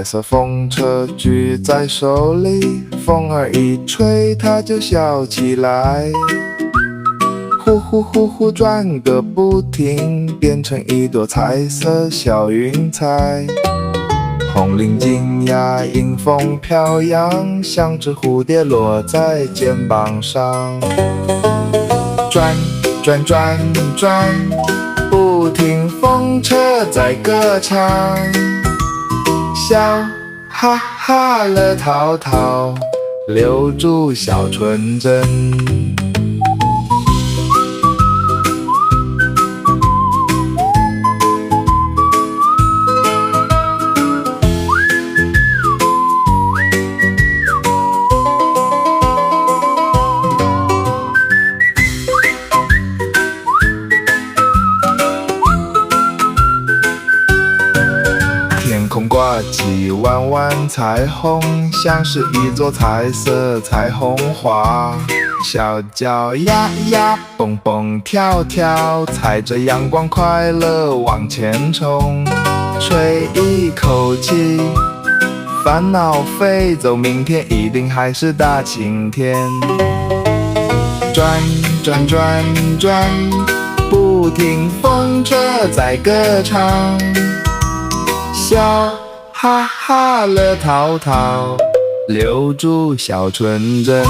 彩色风车举在手里，风儿一吹它就笑起来，呼呼呼呼转个不停，变成一朵彩色小云彩。红领巾呀，迎风飘扬，像只蝴蝶落在肩膀上。转转转转，不停，风车在歌唱，笑哈哈乐淘淘，留住小纯真。天空挂起弯弯彩虹，像是一座彩色彩虹花。小脚呀呀，蹦蹦跳跳，踩着阳光快乐往前冲。吹一口气，烦恼飞走，明天一定还是大晴天。转转转转，不停，风车在歌唱。笑哈哈乐淘淘，留住小纯真。